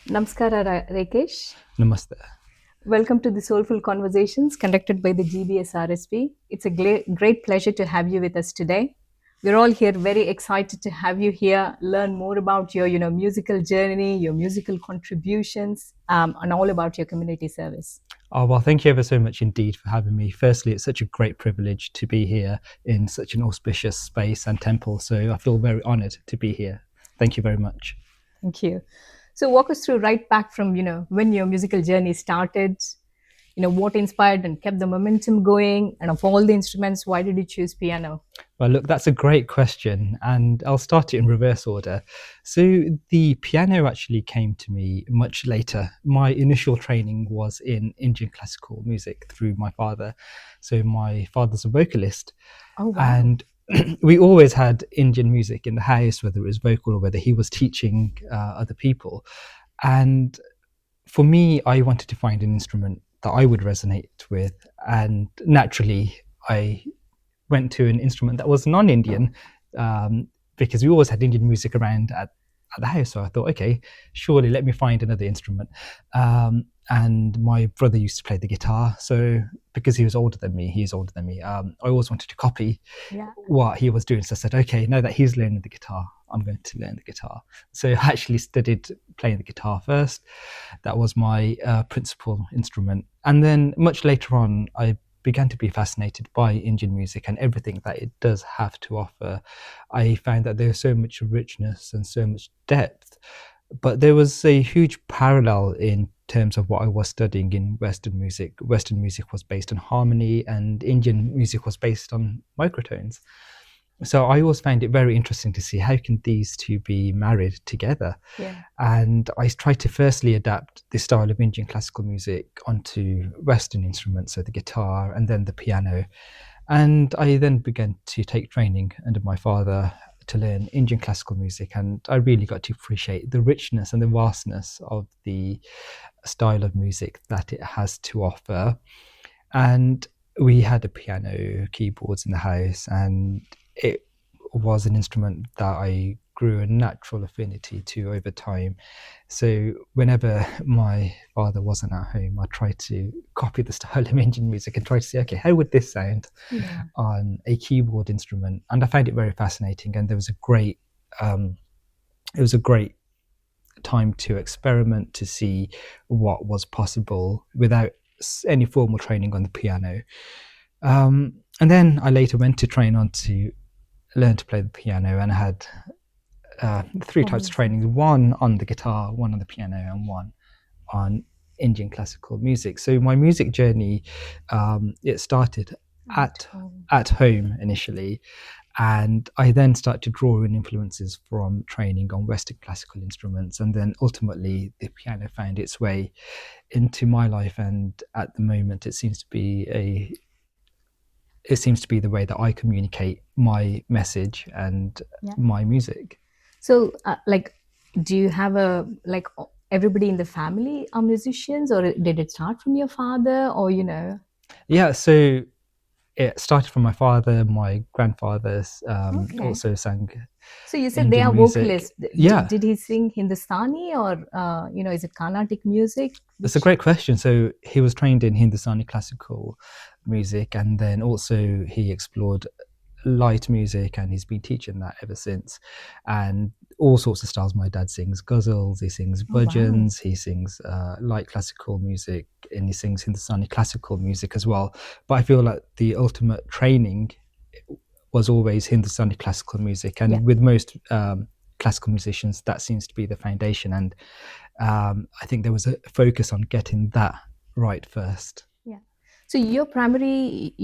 Namaskara, Rekesh. Namaste. Welcome to the Soulful Conversations conducted by the GBSRSP. It's a great pleasure to have you with us today. We're all here very excited to have you here, learn more about your, musical journey, your musical contributions, and all about your community service. Oh, well, thank you ever so much indeed for having me. Firstly, it's such a great privilege to be here in such an auspicious space and temple. So I feel very honored to be here. Thank you very much. Thank you. So walk us through right back from, when your musical journey started, what inspired and kept the momentum going, and of all the instruments, why did you choose piano? Well, look, that's a great question, and I'll start it in reverse order. So the piano actually came to me much later. My initial training was in Indian classical music through my father. So my father's a vocalist. Oh, wow. And we always had Indian music in the house, whether it was vocal or whether he was teaching other people. And for me, I wanted to find an instrument that I would resonate with. And naturally, I went to an instrument that was non-Indian, because we always had Indian music around at the house. So I thought, okay, surely let me find another instrument. And my brother used to play the guitar. So because he's older than me, I always wanted to copy what he was doing. So I said, okay, now that he's learning the guitar, I'm going to learn the guitar. So I actually studied playing the guitar first. That was my principal instrument. And then much later on, I began to be fascinated by Indian music and everything that it does have to offer. I found that there's so much richness and so much depth, but there was a huge parallel in terms of what I was studying in Western music. Western music was based on harmony and Indian music was based on microtones. So I always found it very interesting to see how can these two be married together. Yeah. And I tried to firstly adapt the style of Indian classical music onto Western instruments, so the guitar and then the piano. And I then began to take training under my father to learn Indian classical music, and I really got to appreciate the richness and the vastness of the style of music that it has to offer. And we had a piano, keyboards in the house, and it was an instrument that I grew a natural affinity to over time. So whenever my father wasn't at home, I tried to copy the style of Indian music and try to say, okay, how would this sound on a keyboard instrument? And I found it very fascinating. And there was a great time to experiment to see what was possible without any formal training on the piano. And then I later went to train on to learn to play the piano, and I had three types of training: one on the guitar, one on the piano, and one on Indian classical music. So my music journey, it started at home initially, and I then started to draw in influences from training on Western classical instruments, and then ultimately the piano found its way into my life. And at the moment, it seems to be the way that I communicate my message and my music. So, do you have everybody in the family are musicians, or did it start from your father, or Yeah, so it started from my father. My grandfathers also sang. So you said Indian they are music. vocalists. Yeah. Did he sing Hindustani, or is it Carnatic music? That's a great question. So he was trained in Hindustani classical music, and then also he explored light music, and he's been teaching that ever since. And all sorts of styles. My dad sings ghazals, he sings bhajans, he sings light classical music, and he sings Hindustani classical music as well. But I feel like the ultimate training was always Hindustani classical music, and with most classical musicians, that seems to be the foundation. And I think there was a focus on getting that right first. Yeah. So your primary,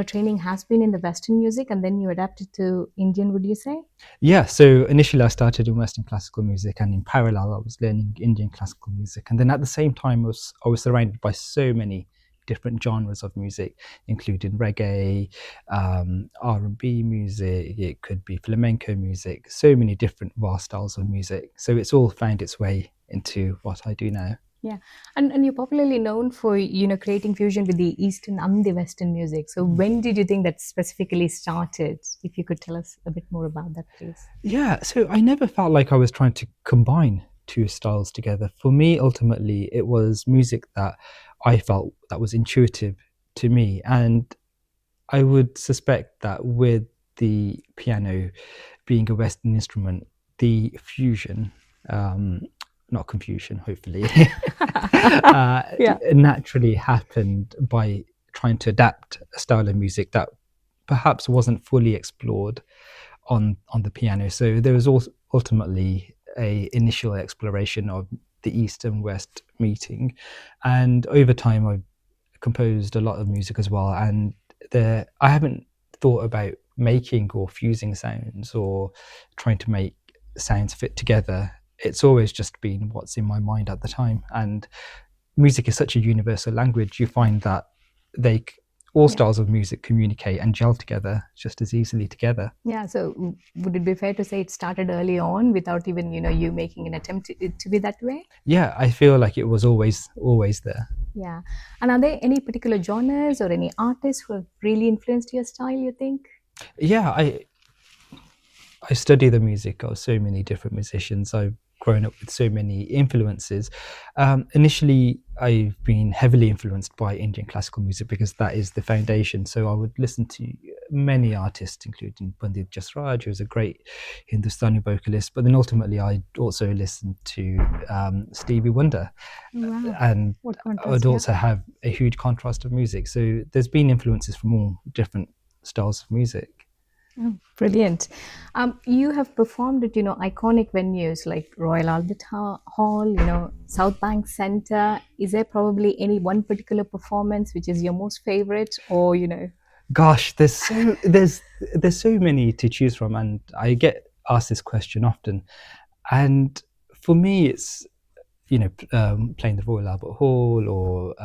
training has been in the Western music, and then you adapted to Indian, would you say? Yeah. So initially I started in Western classical music, and in parallel I was learning Indian classical music. And then at the same time I was surrounded by so many different genres of music, including reggae, R&B music, it could be flamenco music, so many different vast styles of music. So it's all found its way into what I do now. Yeah, and you're popularly known for creating fusion with the Eastern and the Western music. So when did you think that specifically started? If you could tell us a bit more about that, please. Yeah, so I never felt like I was trying to combine two styles together. For me, ultimately, it was music that I felt that was intuitive to me, and I would suspect that with the piano being a Western instrument, the fusion, um, not confusion, hopefully, uh, Yeah. naturally happened by trying to adapt a style of music that perhaps wasn't fully explored on the piano. So there was also ultimately a initial exploration of the East and West meeting, and over time I've composed a lot of music as well. And I haven't thought about making or fusing sounds or trying to make sounds fit together. It's always just been what's in my mind at the time. And music is such a universal language. You find that they all Yeah. styles of music communicate and gel together just as easily together. Yeah. So would it be fair to say it started early on without even, you making an attempt to be that way? Yeah, I feel like it was always there. Yeah. And are there any particular genres or any artists who have really influenced your style, you think? Yeah, I study the music of so many different musicians. I've grown up with so many influences. Initially, I've been heavily influenced by Indian classical music because that is the foundation. So I would listen to many artists, including Pandit Jasraj, who's a great Hindustani vocalist. But then ultimately, I also listened to Stevie Wonder, Wow. and What I would contrast, yeah. also have a huge contrast of music. So there's been influences from all different styles of music. Oh, brilliant. You have performed at, iconic venues like Royal Albert Hall, Southbank Centre. Is there probably any one particular performance which is your most favorite or? Gosh, there's so many to choose from, and I get asked this question often. And for me, it's playing the Royal Albert Hall or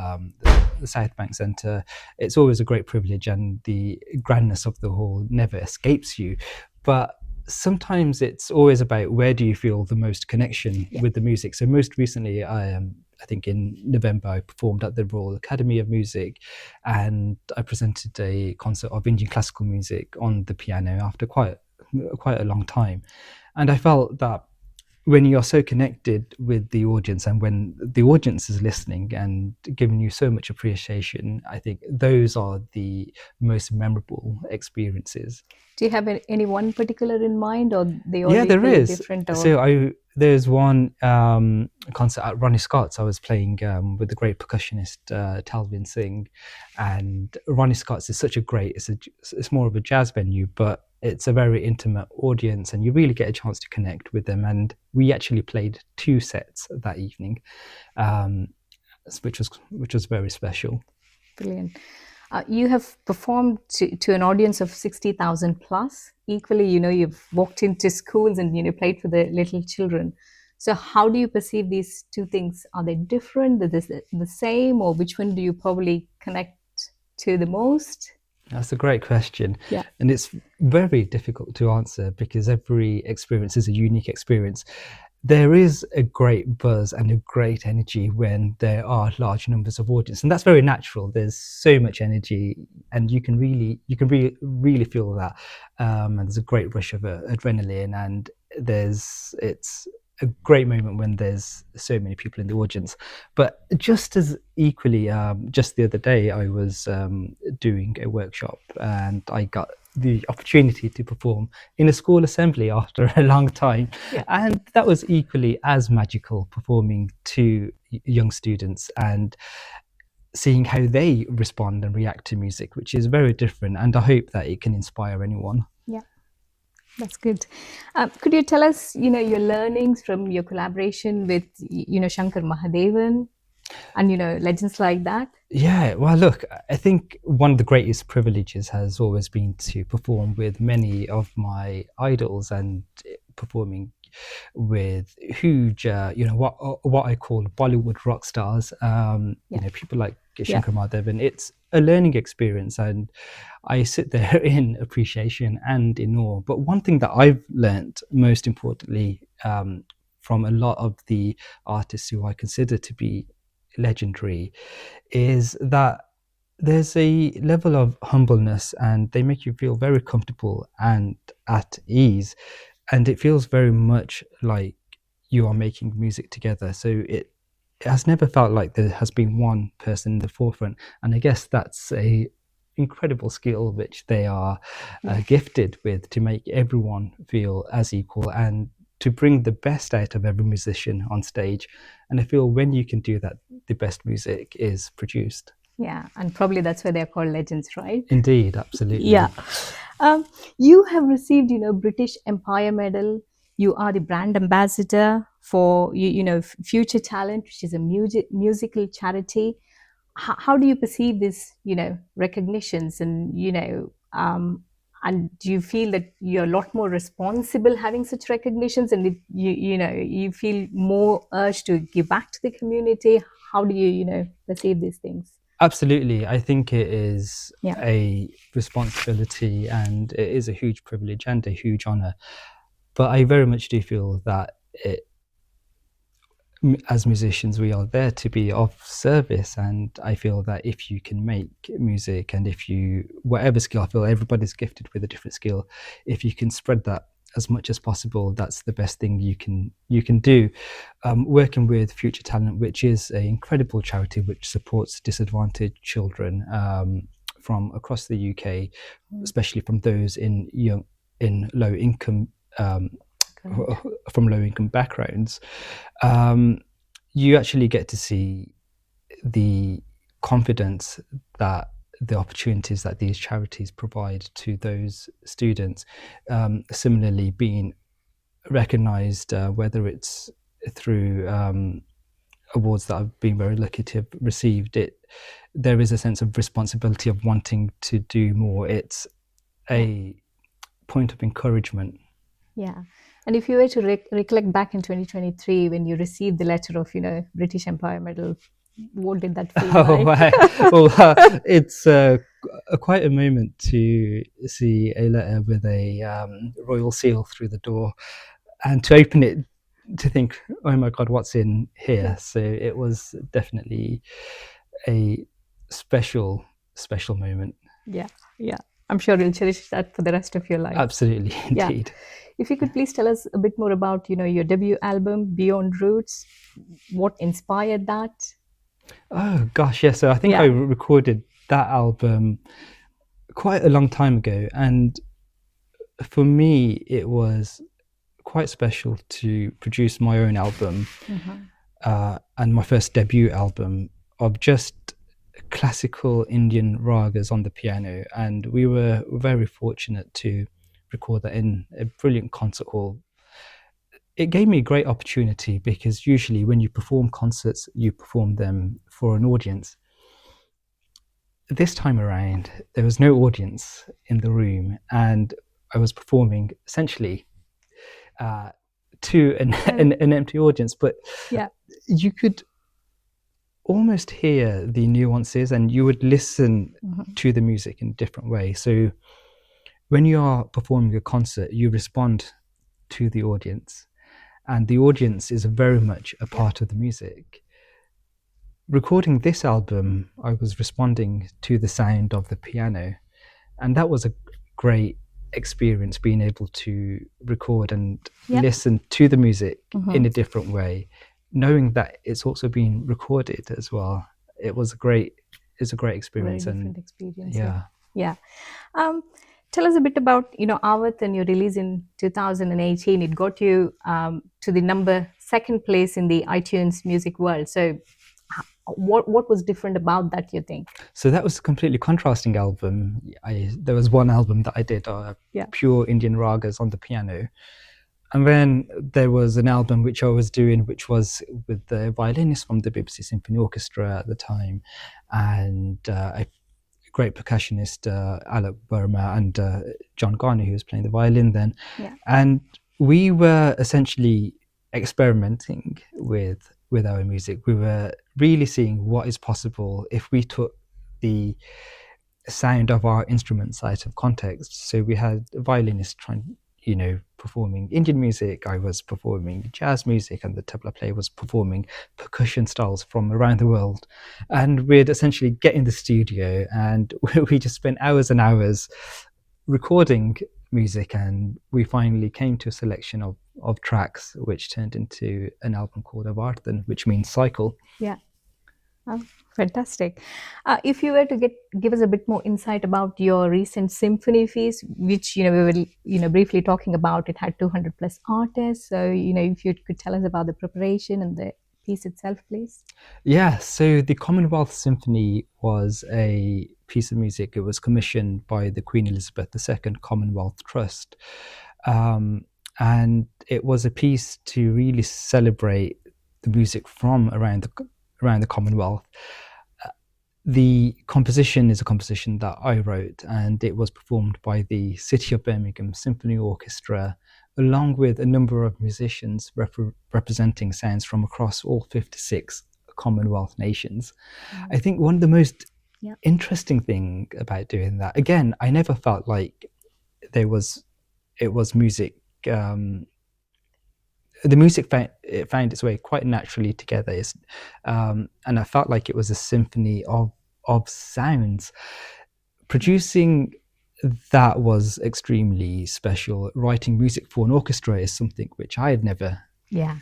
the Southbank Centre. It's always a great privilege, and the grandness of the hall never escapes you. But sometimes it's always about where do you feel the most connection Yeah. with the music. So most recently, I think in November, I performed at the Royal Academy of Music, and I presented a concert of Indian classical music on the piano after quite a long time. And I felt that when you're so connected with the audience and when the audience is listening and giving you so much appreciation, I think those are the most memorable experiences. Do you have any one particular in mind, or they all Yeah, there equally is. different? Or So there's one concert at Ronnie Scott's. I was playing with the great percussionist Talvin Singh, and Ronnie Scott's is such a great. It's more of a jazz venue, but it's a very intimate audience, and you really get a chance to connect with them. And we actually played two sets that evening, um, which was very special. brilliant. You have performed to an audience of 60,000 plus. Equally, you've walked into schools and, played for the little children. So, how do you perceive these two things? Are they different? Are they the same? Or which one do you probably connect to the most? That's a great question. Yeah. And it's very difficult to answer because every experience is a unique experience. There is a great buzz and a great energy when there are large numbers of audience, and that's very natural. There's so much energy, and you can really feel that. And there's a great rush of adrenaline, and it's a great moment when there's so many people in the audience. But just as equally, just the other day, I was doing a workshop, and I got the opportunity to perform in a school assembly after a long time. Yeah. And that was equally as magical, performing to young students and seeing how they respond and react to music, which is very different. And I hope that it can inspire anyone. Yeah. That's good. Could you tell us, your learnings from your collaboration with, Shankar Mahadevan and, legends like that? Yeah, well, look, I think one of the greatest privileges has always been to perform with many of my idols and performing with huge, what I call Bollywood rock stars. Yeah. People like Yeah. Shankar Mahadevan. It's a learning experience, and I sit there in appreciation and in awe. But one thing that I've learned, most importantly, from a lot of the artists who I consider to be legendary, is that there's a level of humbleness and they make you feel very comfortable and at ease. And it feels very much like you are making music together. So it has never felt like there has been one person in the forefront, and I guess that's a incredible skill which they are gifted with, to make everyone feel as equal and to bring the best out of every musician on stage. And I feel when you can do that, the best music is produced. Yeah, and probably that's why they're called legends, right? Indeed, absolutely. Yeah. You have received, British Empire Medal. You are the brand ambassador for, Future Talent, which is a musical charity. How do you perceive this, recognitions, and do you feel that you're a lot more responsible having such recognitions, and you feel more urged to give back to the community? How do you, perceive these things? Absolutely. I think it is Yeah. a responsibility and it is a huge privilege and a huge honor. But I very much do feel that as musicians, we are there to be of service. And I feel that if you can make music, and if you, whatever skill, I feel everybody's gifted with a different skill. If you can spread that as much as possible, that's the best thing you can do. Working with Future Talent, which is an incredible charity which supports disadvantaged children from across the UK, especially from those in low income from low income backgrounds. You actually get to see the confidence that the opportunities that these charities provide to those students. Similarly, being recognised, whether it's through awards that I've been very lucky to have received, there is a sense of responsibility of wanting to do more. It's a point of encouragement. Yeah. And if you were to recollect back in 2023 when you received the letter of, British Empire Medal, what did that feel like? Well, it's quite a moment to see a letter with a royal seal through the door, and to open it to think, oh my God, what's in here? Yeah. So it was definitely a special moment. Yeah. Yeah. I'm sure you'll cherish that for the rest of your life. Absolutely, Yeah. indeed. If you could please tell us a bit more about, your debut album, Beyond Roots, what inspired that? Oh gosh, yeah. So I think I Yeah. recorded that album quite a long time ago, and for me, it was quite special to produce my own album and my first debut album of just classical Indian ragas on the piano. And we were very fortunate to record that in a brilliant concert hall. It gave me a great opportunity because usually when you perform concerts, you perform them for an audience. This time around, there was no audience in the room, and I was performing essentially to an empty audience, but Yeah. you could almost hear the nuances, and you would listen to the music in a different way. So when you are performing a concert, you respond to the audience, and the audience is very much a part of the music. Recording this album, I was responding to the sound of the piano, and that was a great experience, being able to record and listen to the music in a different way, knowing that it's also being recorded as well. It's a great experience. Very different experience. Yeah. Yeah. Tell us a bit about, Avartan, your release in 2018. It got you to the second place in the iTunes music world. So what was different about that, you think? So that was a completely contrasting album. There was one album that I did, pure Indian ragas on the piano. And then there was an album which I was doing, which was with the violinist from the BBC Symphony Orchestra at the time, and a great percussionist, Alok Burma, and John Garner, who was playing the violin then. Yeah. And we were essentially experimenting with our music. We were really seeing what is possible if we took the sound of our instruments out of context. So we had a violinist performing Indian music, I was performing jazz music, and the tabla player was performing percussion styles from around the world. And we'd essentially get in the studio and we just spent hours and hours recording music, and we finally came to a selection of tracks which turned into an album called Avartan, which means cycle. Yeah. Oh, fantastic. If you were to give us a bit more insight about your recent symphony piece, which we were briefly talking about, it had 200 plus artists. So if you could tell us about the preparation and the piece itself, please. Yeah, so the Commonwealth Symphony was a piece of music. It was commissioned by the Queen Elizabeth II Commonwealth Trust. And it was a piece to really celebrate the music from around the Commonwealth. The composition is a composition that I wrote, and it was performed by the City of Birmingham Symphony Orchestra, along with a number of musicians representing sounds from across all 56 Commonwealth nations. I think one of the most interesting thing about doing that, again, I never felt like it was music. The music found its way quite naturally together, and I felt like it was a symphony of sounds. Producing that was extremely special. Writing music for an orchestra is something which I had never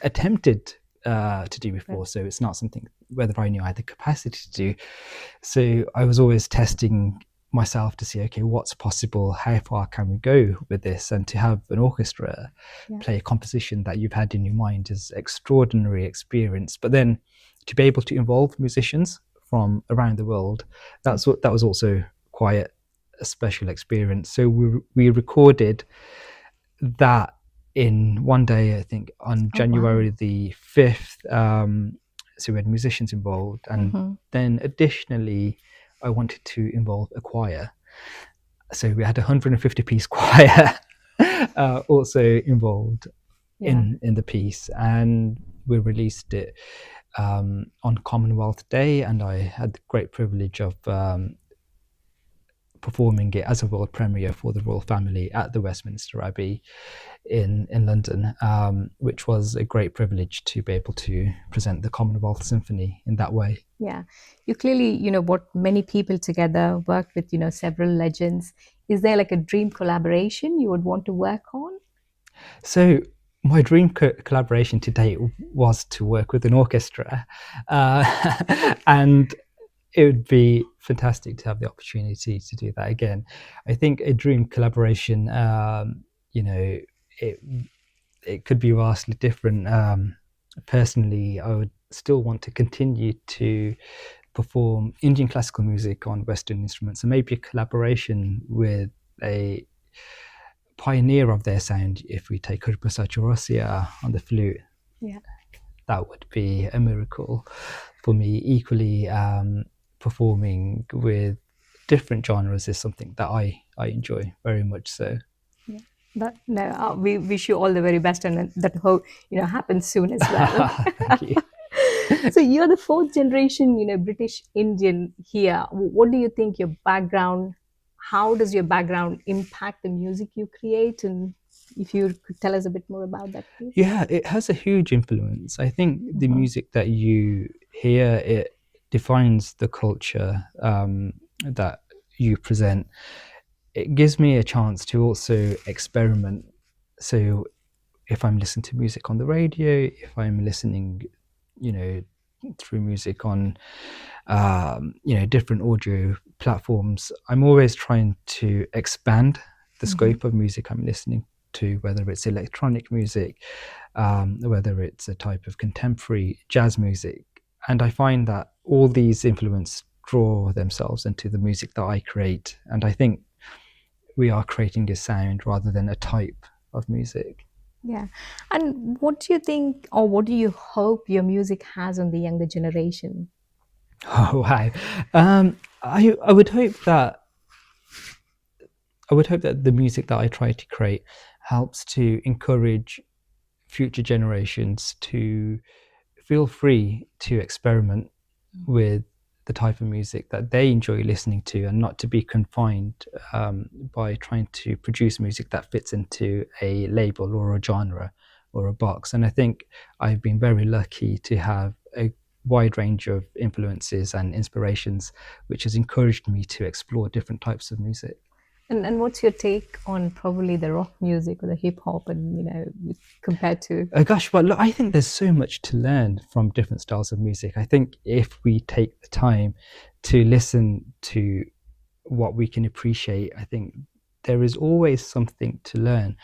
attempted to do before, so it's not something whether I knew I had the capacity to do. So I was always testing myself to see, okay, what's possible, how far can we go with this, and to have an orchestra play a composition that you've had in your mind is extraordinary experience. But then to be able to involve musicians from around the world, that was also quite a special experience. So we recorded that in one day, I think on January the 5th. So we had musicians involved, and then additionally I wanted to involve a choir. So we had a 150-piece choir also involved in the piece, and we released it on Commonwealth Day, and I had the great privilege of performing it as a world premiere for the royal family at the Westminster Abbey in London, which was a great privilege to be able to present the Commonwealth Symphony in that way. Yeah, you clearly, brought many people together, worked with, several legends. Is there like a dream collaboration you would want to work on? So my dream collaboration to date was to work with an orchestra, and it would be fantastic to have the opportunity to do that again. I think a dream collaboration, it could be vastly different. Personally, I would still want to continue to perform Indian classical music on Western instruments, and maybe a collaboration with a pioneer of their sound. If we take Harprasad Chaurasia on the flute, that would be a miracle for me. Equally, performing with different genres is something that I enjoy very much. So we wish you all the very best, and that hope happens soon as well. Thank you. So you're the fourth generation British Indian here. What do you think your background, how does your background impact the music you create? And if you could tell us a bit more about that, please. Yeah, it has a huge influence. I think the music that you hear, it defines the culture that you present. It gives me a chance to also experiment. So if I'm listening to music on the radio, if I'm listening, through music on, different audio platforms, I'm always trying to expand the scope of music I'm listening to, whether it's electronic music, whether it's a type of contemporary jazz music. And I find that all these influences draw themselves into the music that I create. And I think we are creating a sound rather than a type of music. Yeah. And what do you think, or what do you hope your music has on the younger generation? Oh, wow. I would hope that the music that I try to create helps to encourage future generations to feel free to experiment with the type of music that they enjoy listening to, and not to be confined by trying to produce music that fits into a label or a genre or a box. And I think I've been very lucky to have a wide range of influences and inspirations, which has encouraged me to explore different types of music. And what's your take on probably the rock music or the hip hop, and compared to Gosh, well, look, I think there's so much to learn from different styles of music. I think if we take the time to listen to what we can appreciate, I think there is always something to learn.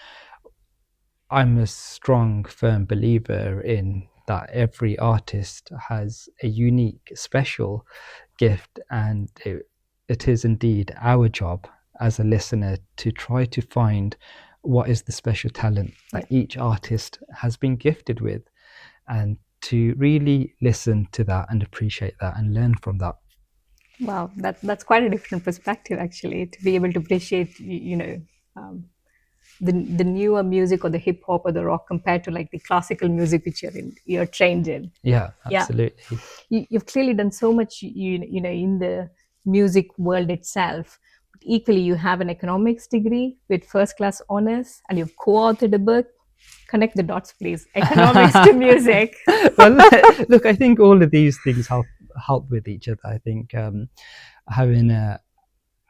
I'm a strong, firm believer in that every artist has a unique, special gift, and it is indeed our job as a listener to try to find what is the special talent that yeah. each artist has been gifted with, and to really listen to that and appreciate that and learn from that. Wow, that's quite a different perspective actually, to be able to appreciate um, the newer music or the hip hop or the rock compared to like the classical music which you're trained in. Yeah, Yeah, absolutely. you've clearly done so much in the music world itself. But equally, you have an economics degree with first class honors, and you've co-authored a book. Connect the dots, please. Economics to music. Well, look, I think all of these things help with each other. I think having a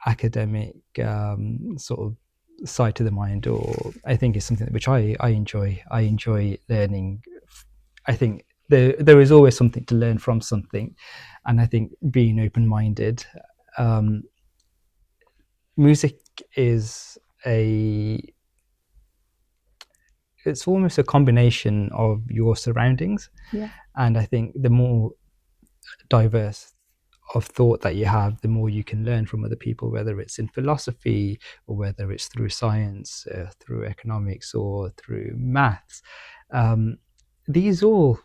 academic sort of side to the mind, or I think is something which I enjoy. I enjoy learning. I think there is always something to learn from something, and I think being open minded. Um, music is a it's almost a combination of your surroundings, Yeah. and I think the more diverse of thought that you have, the more you can learn from other people, whether it's in philosophy or whether it's through science, through economics, or through maths. Um, these all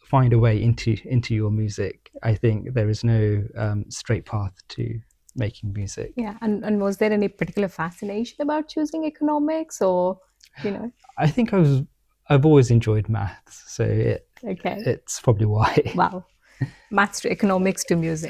find a way into your music. I think there is no straight path to making music. Yeah. And was there any particular fascination about choosing economics, or, you know? I think I've always enjoyed maths, so Okay. it's probably why. Wow. Maths to economics to music.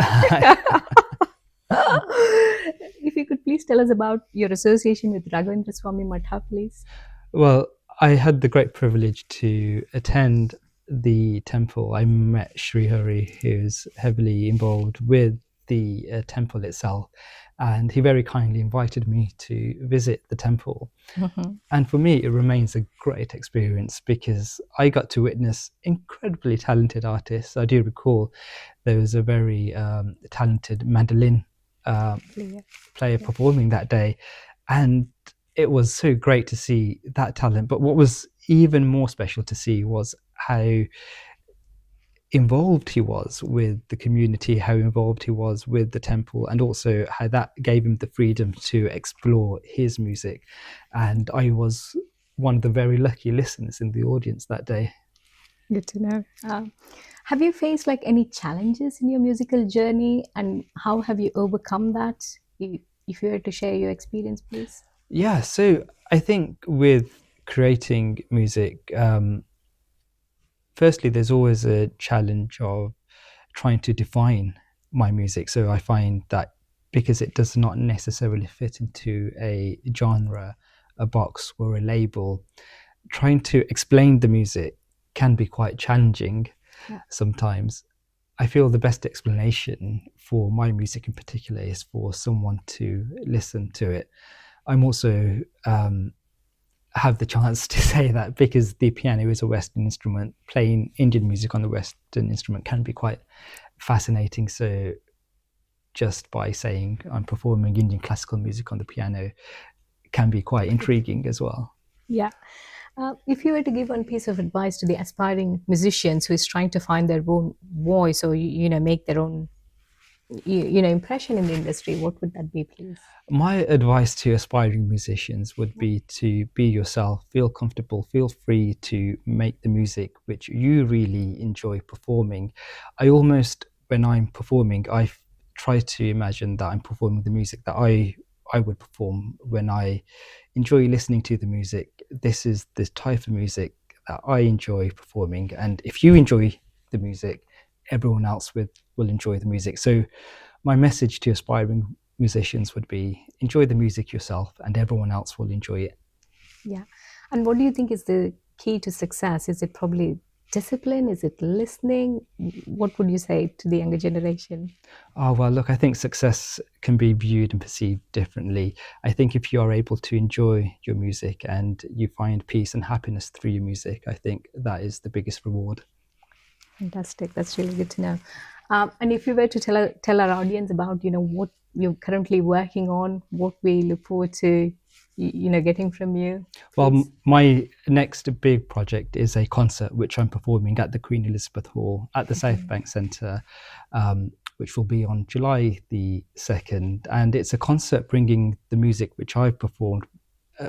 If you could please tell us about your association with Raghavendra Swami Matha, please. Well, I had the great privilege to attend the temple. I met Sri Hari, who's heavily involved with the temple itself, and he very kindly invited me to visit the temple. Mhm. And for me, it remains a great experience because I got to witness incredibly talented artists. I do recall there was a very talented mandolin Yeah. player performing that day, and it was so great to see that talent. But what was even more special to see was how involved he was with the community, how involved he was with the temple, and also how that gave him the freedom to explore his music. And I was one of the very lucky listeners in the audience that day. Good to know. Have you faced like any challenges in your musical journey, and how have you overcome that? If you were to share your experience, please. Yeah, so I think with creating music, firstly, there's always a challenge of trying to define my music. So I find that because it does not necessarily fit into a genre, a box, or a label, trying to explain the music can be quite challenging Yeah. sometimes. I feel the best explanation for my music in particular is for someone to listen to it. I'm also have the chance to say that because the piano is a Western instrument, playing Indian music on the Western instrument can be quite fascinating. So just by saying I'm performing Indian classical music on the piano can be quite intriguing as well. Yeah. If you were to give one piece of advice to the aspiring musicians who is trying to find their own voice, or make their own impression in the industry, what would that be, please? My advice to aspiring musicians would be to be yourself, feel comfortable, feel free to make the music which you really enjoy performing. I almost, when I'm performing, I try to imagine that I'm performing the music that I would perform when I enjoy listening to the music. This is the type of music that I enjoy performing, and if you enjoy the music, everyone else will enjoy the music. So my message to aspiring musicians would be enjoy the music yourself and everyone else will enjoy it. Yeah. And what do you think is the key to success? Is it probably discipline? Is it listening? What would you say to the younger generation? Oh, well, look, I think success can be viewed and perceived differently. I think if you are able to enjoy your music and you find peace and happiness through your music, I think that is the biggest reward. Fantastic. That's really good to know. And if you were to tell our audience about, what you're currently working on, what we look forward to, getting from you, Well, please. my next big project is a concert which I'm performing at the Queen Elizabeth Hall at the Southbank Centre, which will be on July the 2nd. And it's a concert bringing the music which I've performed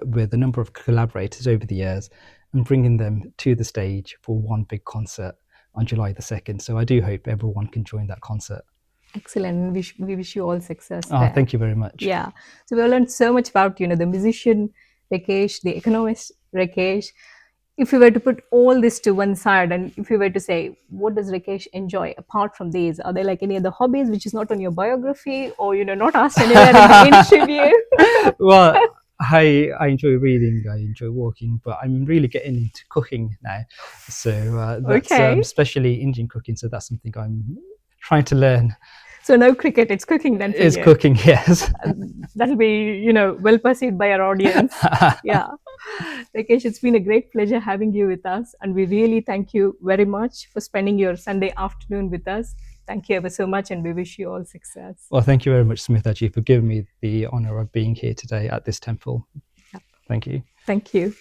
with a number of collaborators over the years and bringing them to the stage for one big concert on July the 2nd. So I do hope everyone can join that concert. Excellent. We wish you all success Oh, there. thank you very much. Yeah. So we learned so much about, the musician Rekesh, the economist Rekesh. If you were to put all this to one side and if you were to say, what does Rekesh enjoy apart from these? Are there like any other hobbies which is not on your biography or, not asked anywhere in the interview? Well, I enjoy reading, I enjoy walking, but I'm really getting into cooking now. So that's Okay. especially Indian cooking. So that's something I'm trying to learn. So no cricket, it's cooking then for Is you. cooking, yes. That'll be, well perceived by our audience. Yeah. Rekesh, it's been a great pleasure having you with us. And we really thank you very much for spending your Sunday afternoon with us. Thank you ever so much, and we wish you all success. Well, thank you very much, Smitha, for giving me the honour of being here today at this temple. Thank you. Thank you.